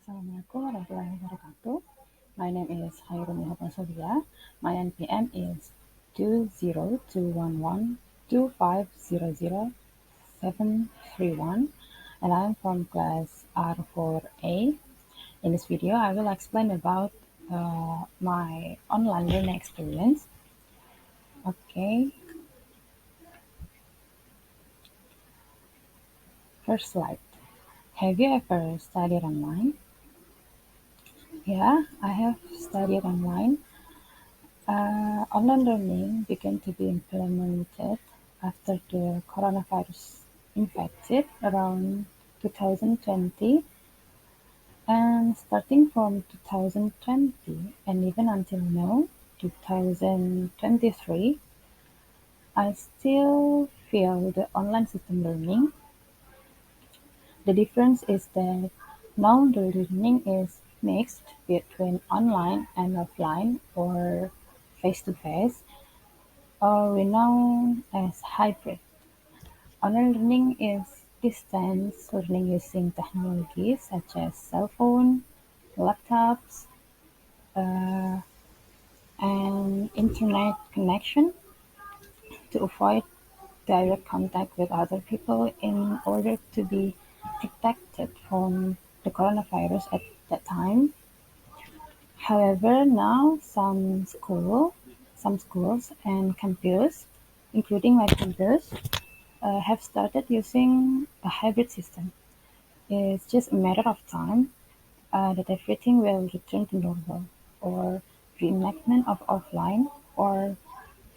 Assalamualaikum warahmatullahi wabarakatuh. My name is Chairumi Hukma Shobiyya. My NPM is 20211250071, and I'm from class R4A. In this video, I will explain about my online learning experience. Okay, first slide. Have you ever studied online? Yeah, I have studied online. Online learning began to be implemented after the coronavirus infected around 2020, and starting from 2020 and even until now, 2023, I still feel the online system learning. The difference is that now the learning is mixed between online and offline or face-to-face, or we know as hybrid. Online learning is distance learning using technologies such as cell phone, laptops, uh, and internet connection to avoid direct contact with other people in order to be protected from the coronavirus at that time. However, now some schools and campus, including my campus, have started using a hybrid system. It's just a matter of time that everything will return to normal, or reenactment of offline or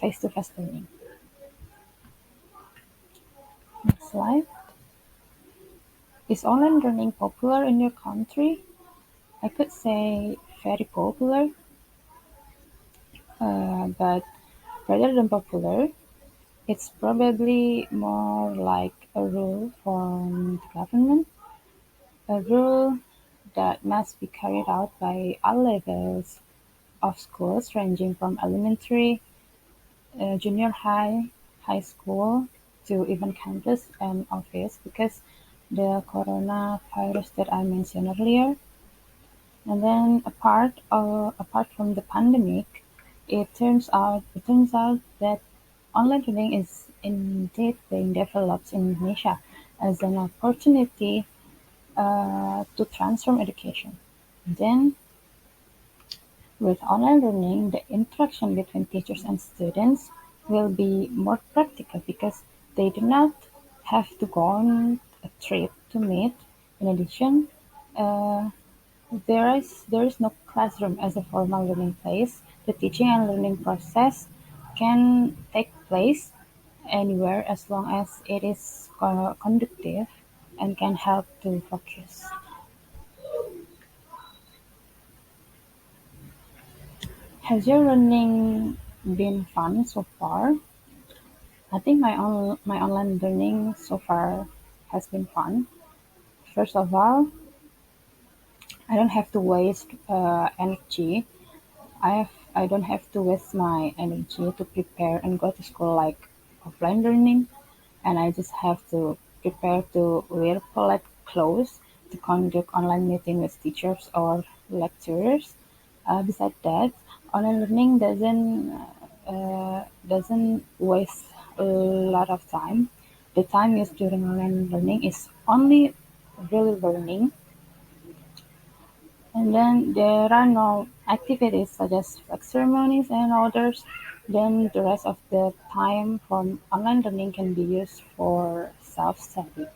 face-to-face learning. Next slide. Is online learning popular in your country? I could say very popular, but rather than popular, it's probably more like a rule from the government, a rule that must be carried out by all levels of schools ranging from elementary, junior high, high school, to even campus and office, because the coronavirus that I mentioned earlier. And then apart from the pandemic, it turns out that online learning is indeed being developed in Indonesia as an opportunity to transform education. Then, with online learning, the interaction between teachers and students will be more practical because they do not have to go on a trip to meet. In addition, uh, there is no classroom as a formal learning place. The teaching and learning process can take place anywhere as long as it is conductive and can help to focus. Has your learning been fun so far? I think my online learning so far has been fun. First of all, I don't have to waste energy. I don't have to waste my energy to prepare and go to school like offline learning, and I just have to prepare to wear polite clothes to conduct online meeting with teachers or lecturers. Besides that, online learning doesn't waste a lot of time. The time used during online learning is only really learning, and then there are no activities such as flag ceremonies and others. Then the rest of the time from online learning can be used for self-study.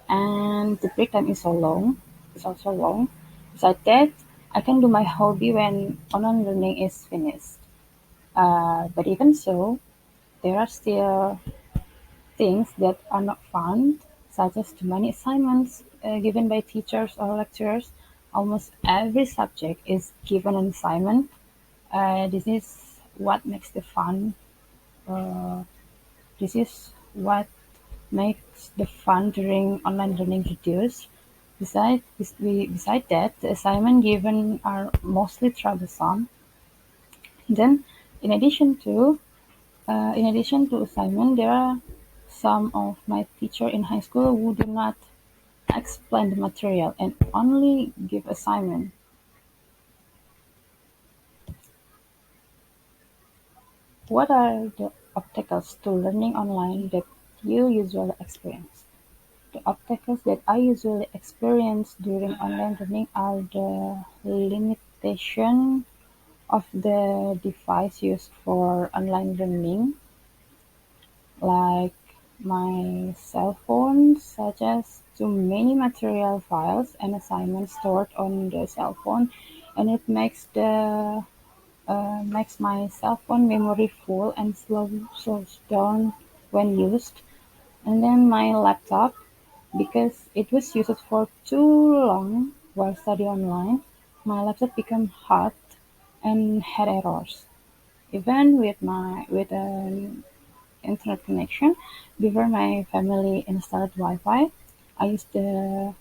And the break time is so long. It's also long. Besides that, I can do my hobby when online learning is finished. But even so, there are still things that are not fun, such as too many assignments given by teachers or lecturers. Almost every subject is given an assignment. This is what makes the fun. Uh, this is what makes the fun during online learning reduced. Beside that, the assignment given are mostly troublesome. Then, in addition to assignment, there are some of my teacher in high school who do not explain the material, and only give assignment. What are the obstacles to learning online that you usually experience? The obstacles that I usually experience during online learning are the limitation of the device used for online learning, like my cell phone suggests too many material files and assignments stored on the cell phone, and it makes my cell phone memory full and slows down when used. And then my laptop, because it was used for too long while studying online, my laptop became hot and had errors. Even with an internet connection, before my family installed Wi-Fi, I used the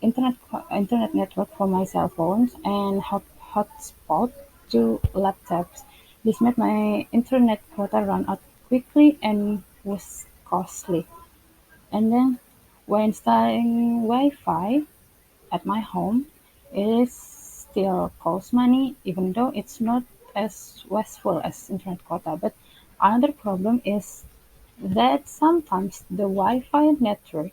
internet network for my cell phones and hotspot to laptops. This made my internet quota run out quickly and was costly. And then when installing Wi-Fi at my home, it still costs money, even though it's not as wasteful as internet quota. But another problem is that sometimes the Wi-Fi network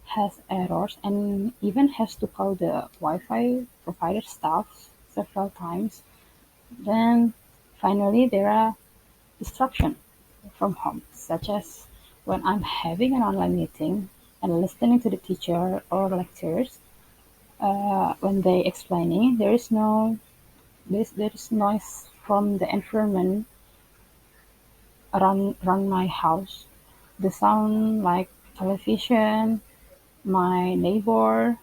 has errors and even has to call the Wi-Fi provider staff several times. Then finally there are distractions from home, such as when I'm having an online meeting and listening to the teacher or lectures. When they explaining, there is noise from the environment around my house. The sound like television, my neighbor,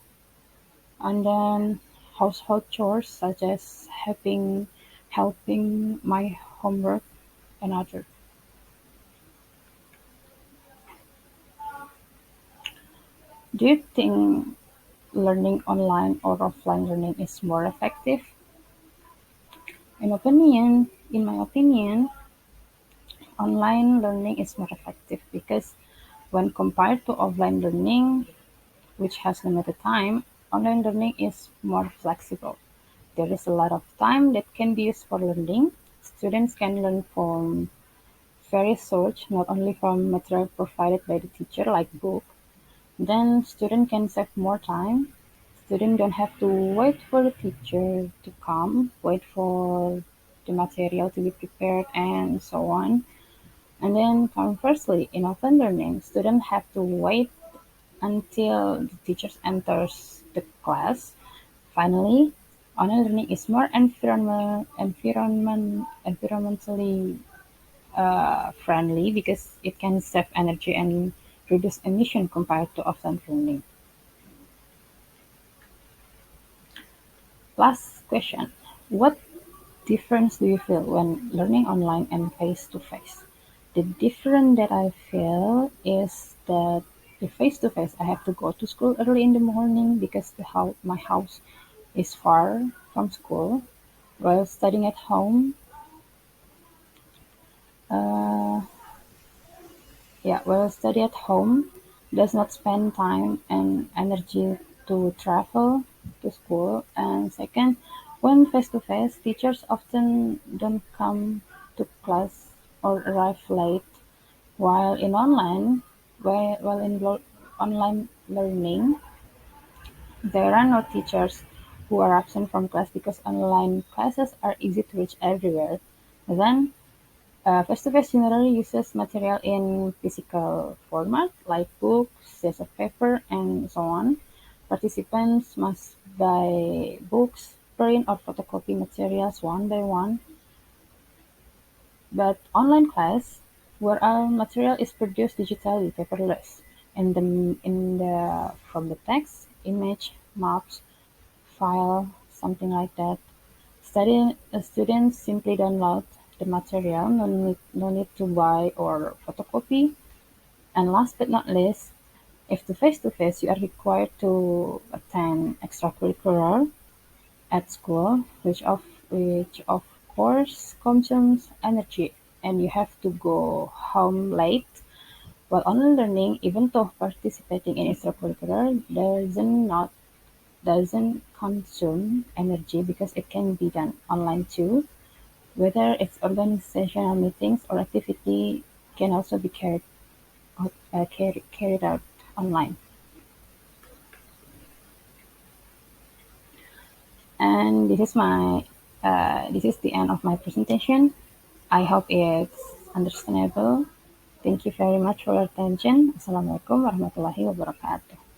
and then household chores such as helping my homework and other. Do you think learning online or offline learning is more effective? In my opinion, online learning is more effective because when compared to offline learning, which has limited time, online learning is more flexible. There is a lot of time that can be used for learning. Students can learn from various sources, not only from material provided by the teacher like book. Then student can save more time. Student don't have to wait for the teacher to come, wait for the material to be prepared and so on. And then conversely, in offline learning, students have to wait until the teacher enters the class. Finally, online learning is more environmentally friendly because it can save energy and reduce emission compared to offline learning. Last question: what difference do you feel when learning online and face to face? The difference that I feel is that the face to face I have to go to school early in the morning because my house is far from school. While studying at home, uh, yeah, while study at home does not spend time and energy to travel to school. And second, when face to face, teachers often don't come to class or arrive late. While in online, online learning, there are no teachers who are absent from class because online classes are easy to reach everywhere. Then face-to-face generally uses material in physical format like books, sheets of paper, and so on. Participants must buy books, print or photocopy materials one by one. But online class, where our material is produced digitally, paperless, and the from the text, image, maps, file, something like that. Students simply download the material, no need to buy or photocopy. And last but not least, if the face-to-face, you are required to attend extracurricular at school, which of course consumes energy, and you have to go home late. While online learning, even though participating in extracurricular doesn't consume energy because it can be done online too. Whether it's organizational meetings or activity can also be carried out online. And this is the end of my presentation. I hope it's understandable. Thank you very much for your attention. Assalamualaikum warahmatullahi wabarakatuh.